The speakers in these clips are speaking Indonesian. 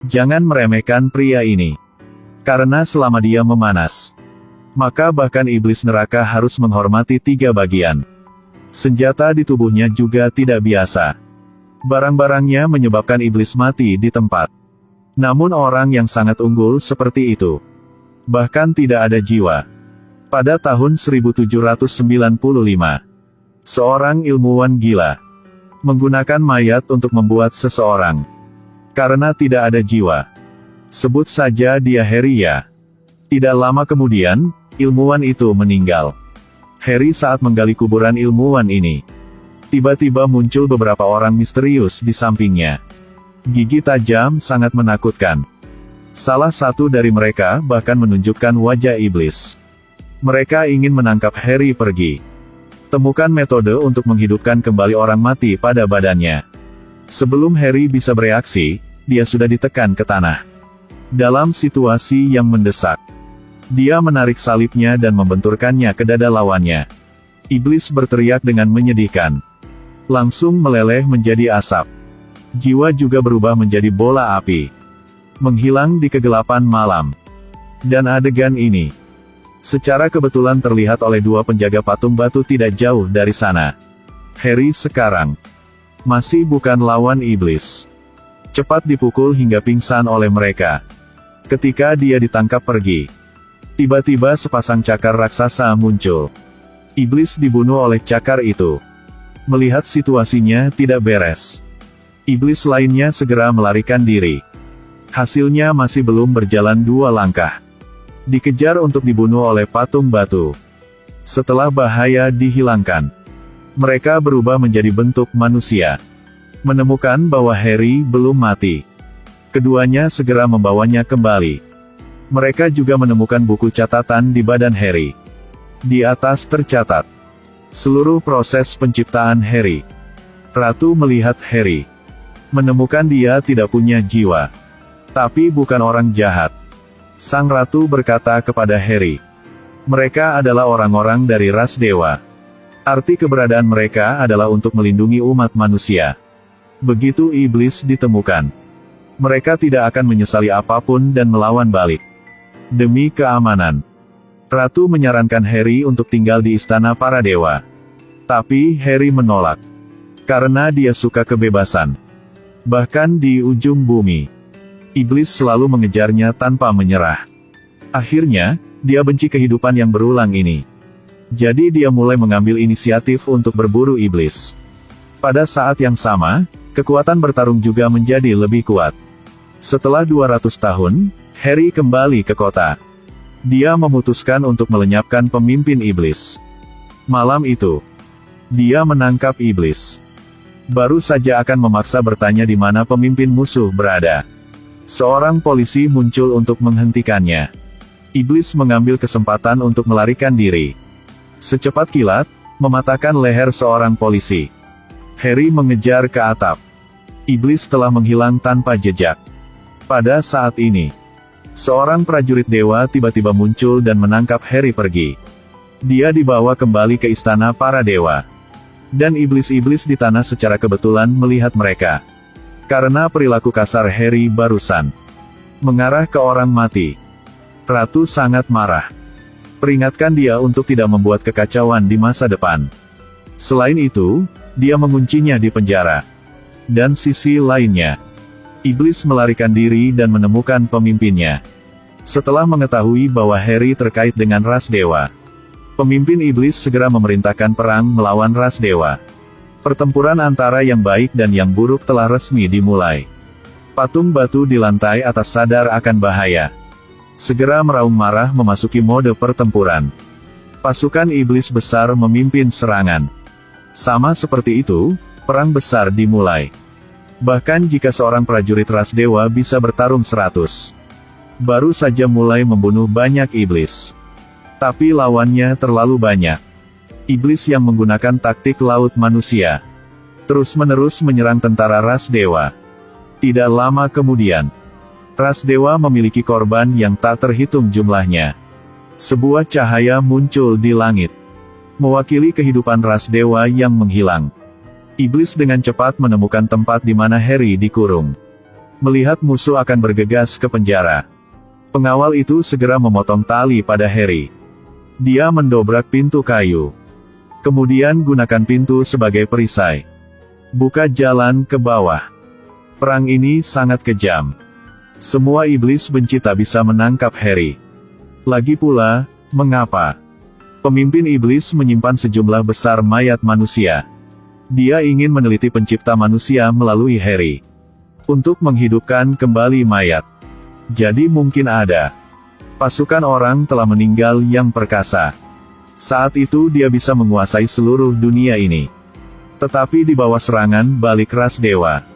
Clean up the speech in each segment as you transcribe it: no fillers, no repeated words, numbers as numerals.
Jangan meremehkan pria ini. Karena selama dia memanas, maka bahkan iblis neraka harus menghormati 3 bagian. Senjata di tubuhnya juga tidak biasa. Barang-barangnya menyebabkan iblis mati di tempat. Namun orang yang sangat unggul seperti itu, bahkan tidak ada jiwa. Pada tahun 1795, seorang ilmuwan gila menggunakan mayat untuk membuat seseorang. Karena tidak ada jiwa, sebut saja dia Harry ya. Tidak lama kemudian, ilmuwan itu meninggal. Harry saat menggali kuburan ilmuwan ini, tiba-tiba muncul beberapa orang misterius di sampingnya. Gigi tajam sangat menakutkan. Salah satu dari mereka bahkan menunjukkan wajah iblis. Mereka ingin menangkap Harry pergi. Temukan metode untuk menghidupkan kembali orang mati pada badannya. Sebelum Harry bisa bereaksi, dia sudah ditekan ke tanah. Dalam situasi yang mendesak, dia menarik salibnya dan membenturkannya ke dada lawannya. Iblis berteriak dengan menyedihkan. Langsung meleleh menjadi asap. Jiwa juga berubah menjadi bola api, menghilang di kegelapan malam. Dan adegan ini, secara kebetulan terlihat oleh 2 penjaga patung batu tidak jauh dari sana. Harry sekarang masih bukan lawan iblis. Cepat dipukul hingga pingsan oleh mereka. Ketika dia ditangkap pergi, tiba-tiba sepasang cakar raksasa muncul. Iblis dibunuh oleh cakar itu. Melihat situasinya tidak beres, iblis lainnya segera melarikan diri. Hasilnya masih belum berjalan 2 langkah. Dikejar untuk dibunuh oleh patung batu. Setelah bahaya dihilangkan, mereka berubah menjadi bentuk manusia. Menemukan bahwa Harry belum mati, keduanya segera membawanya kembali. Mereka juga menemukan buku catatan di badan Harry. Di atas tercatat seluruh proses penciptaan Harry. Ratu melihat Harry, menemukan dia tidak punya jiwa, tapi bukan orang jahat. Sang ratu berkata kepada Harry, mereka adalah orang-orang dari ras dewa. Arti keberadaan mereka adalah untuk melindungi umat manusia. Begitu iblis ditemukan, mereka tidak akan menyesali apapun dan melawan balik. Demi keamanan, Ratu menyarankan Harry untuk tinggal di istana para dewa. Tapi Harry menolak, karena dia suka kebebasan. Bahkan di ujung bumi, iblis selalu mengejarnya tanpa menyerah. Akhirnya, dia benci kehidupan yang berulang ini. Jadi dia mulai mengambil inisiatif untuk berburu iblis. Pada saat yang sama, kekuatan bertarung juga menjadi lebih kuat. Setelah 200 tahun, Harry kembali ke kota. Dia memutuskan untuk melenyapkan pemimpin iblis. Malam itu, dia menangkap iblis. Baru saja akan memaksa bertanya di mana pemimpin musuh berada. Seorang polisi muncul untuk menghentikannya. Iblis mengambil kesempatan untuk melarikan diri. Secepat kilat, mematahkan leher seorang polisi. Harry mengejar ke atap. Iblis telah menghilang tanpa jejak. Pada saat ini, seorang prajurit dewa tiba-tiba muncul dan menangkap Harry pergi. Dia dibawa kembali ke istana para dewa. Dan iblis-iblis di tanah secara kebetulan melihat mereka. Karena perilaku kasar Harry barusan mengarah ke orang mati, Ratu sangat marah. Peringatkan dia untuk tidak membuat kekacauan di masa depan. Selain itu, dia menguncinya di penjara. Dan sisi lainnya, iblis melarikan diri dan menemukan pemimpinnya. Setelah mengetahui bahwa Harry terkait dengan ras dewa, pemimpin iblis segera memerintahkan perang melawan ras dewa. Pertempuran antara yang baik dan yang buruk telah resmi dimulai. Patung batu di lantai atas sadar akan bahaya. Segera meraung marah memasuki mode pertempuran. Pasukan iblis besar memimpin serangan. Sama seperti itu, perang besar dimulai. Bahkan jika seorang prajurit ras dewa bisa bertarung 100, baru saja mulai membunuh banyak iblis. Tapi lawannya terlalu banyak. Iblis yang menggunakan taktik laut manusia terus-menerus menyerang tentara ras dewa. Tidak lama kemudian, ras dewa memiliki korban yang tak terhitung jumlahnya. Sebuah cahaya muncul di langit, mewakili kehidupan ras dewa yang menghilang. Iblis dengan cepat menemukan tempat di mana Harry dikurung. Melihat musuh akan bergegas ke penjara, pengawal itu segera memotong tali pada Harry. Dia mendobrak pintu kayu. Kemudian gunakan pintu sebagai perisai. Buka jalan ke bawah. Perang ini sangat kejam. Semua iblis benci tak bisa menangkap Harry. Lagi pula, mengapa? Pemimpin iblis menyimpan sejumlah besar mayat manusia. Dia ingin meneliti pencipta manusia melalui Harry. Untuk menghidupkan kembali mayat. Jadi mungkin ada pasukan orang telah meninggal yang perkasa. Saat itu dia bisa menguasai seluruh dunia ini. Tetapi di bawah serangan balik ras dewa,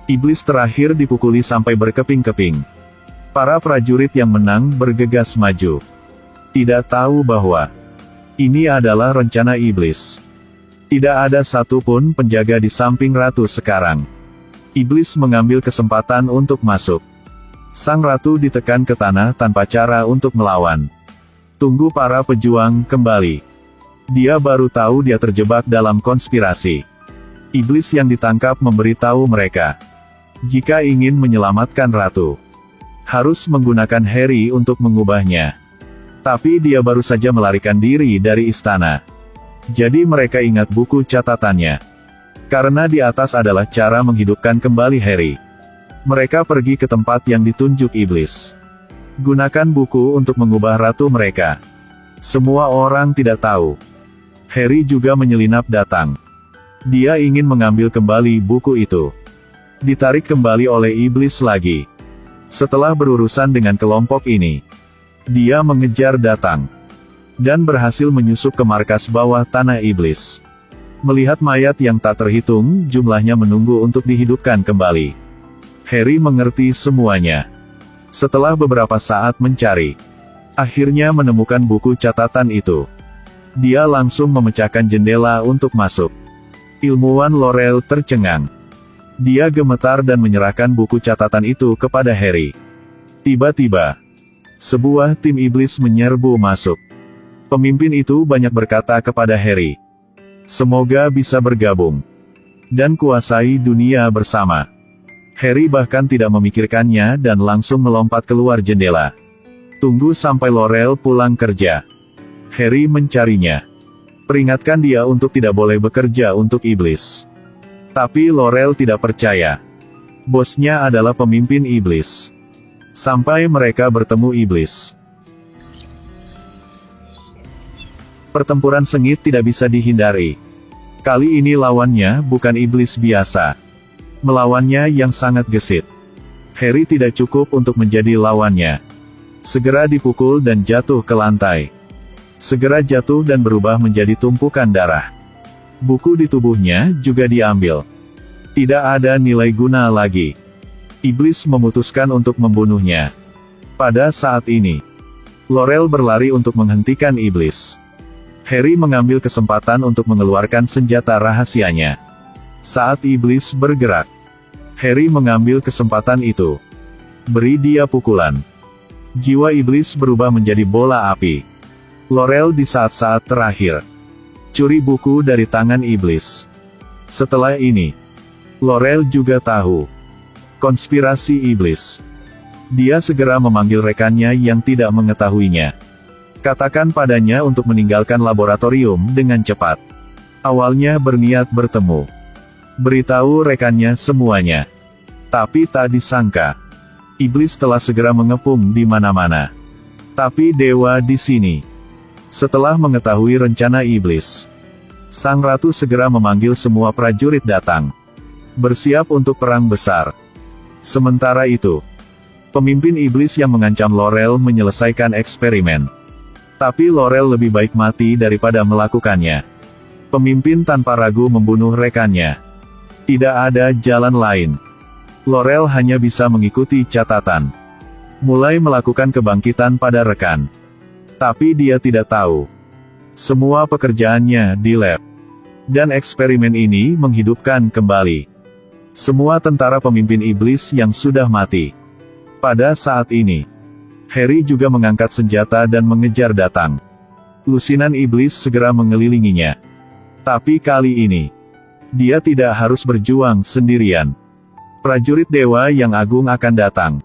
iblis terakhir dipukuli sampai berkeping-keping. Para prajurit yang menang bergegas maju. Tidak tahu bahwa ini adalah rencana iblis. Tidak ada satupun penjaga di samping ratu sekarang. Iblis mengambil kesempatan untuk masuk. Sang ratu ditekan ke tanah tanpa cara untuk melawan. Tunggu para pejuang kembali. Dia baru tahu dia terjebak dalam konspirasi. Iblis yang ditangkap memberitahu mereka, jika ingin menyelamatkan ratu, harus menggunakan Harry untuk mengubahnya. Tapi dia baru saja melarikan diri dari istana. Jadi mereka ingat buku catatannya. Karena di atas adalah cara menghidupkan kembali Harry. Mereka pergi ke tempat yang ditunjuk iblis. Gunakan buku untuk mengubah ratu mereka. Semua orang tidak tahu. Harry juga menyelinap datang. Dia ingin mengambil kembali buku itu. Ditarik kembali oleh iblis lagi. Setelah berurusan dengan kelompok ini, dia mengejar datang. Dan berhasil menyusup ke markas bawah tanah iblis. Melihat mayat yang tak terhitung, jumlahnya menunggu untuk dihidupkan kembali. Harry mengerti semuanya. Setelah beberapa saat mencari, akhirnya menemukan buku catatan itu. Dia langsung memecahkan jendela untuk masuk. Ilmuwan Laurel tercengang. Dia gemetar dan menyerahkan buku catatan itu kepada Harry. Tiba-tiba, sebuah tim iblis menyerbu masuk. Pemimpin itu banyak berkata kepada Harry, "Semoga bisa bergabung dan kuasai dunia bersama." Harry bahkan tidak memikirkannya dan langsung melompat keluar jendela. Tunggu sampai Laurel pulang kerja. Harry mencarinya. Peringatkan dia untuk tidak boleh bekerja untuk iblis. Tapi Laurel tidak percaya. Bosnya adalah pemimpin iblis. Sampai mereka bertemu iblis. Pertempuran sengit tidak bisa dihindari. Kali ini lawannya bukan iblis biasa. Melawannya yang sangat gesit. Harry tidak cukup untuk menjadi lawannya. Segera dipukul dan jatuh ke lantai. Segera jatuh dan berubah menjadi tumpukan darah. Buku di tubuhnya juga diambil. Tidak ada nilai guna lagi. Iblis memutuskan untuk membunuhnya. Pada saat ini, Laurel berlari untuk menghentikan iblis. Harry mengambil kesempatan untuk mengeluarkan senjata rahasianya. Saat iblis bergerak, Harry mengambil kesempatan itu. Beri dia pukulan. Jiwa iblis berubah menjadi bola api. Laurel di saat-saat terakhir curi buku dari tangan iblis. Setelah ini, Laurel juga tahu konspirasi iblis. Dia segera memanggil rekannya yang tidak mengetahuinya. Katakan padanya untuk meninggalkan laboratorium dengan cepat. Awalnya berniat bertemu. Beritahu rekannya semuanya. Tapi tak disangka, iblis telah segera mengepung di mana-mana. Tapi dewa di sini. Setelah mengetahui rencana iblis, sang ratu segera memanggil semua prajurit datang. Bersiap untuk perang besar. Sementara itu, pemimpin iblis yang mengancam Laurel menyelesaikan eksperimen. Tapi Laurel lebih baik mati daripada melakukannya. Pemimpin tanpa ragu membunuh rekannya. Tidak ada jalan lain. Laurel hanya bisa mengikuti catatan. Mulai melakukan kebangkitan pada rekan. Tapi dia tidak tahu. Semua pekerjaannya di lab. Dan eksperimen ini menghidupkan kembali semua tentara pemimpin iblis yang sudah mati. Pada saat ini, Harry juga mengangkat senjata dan mengejar datang. Lusinan iblis segera mengelilinginya. Tapi kali ini, dia tidak harus berjuang sendirian. Prajurit dewa yang agung akan datang.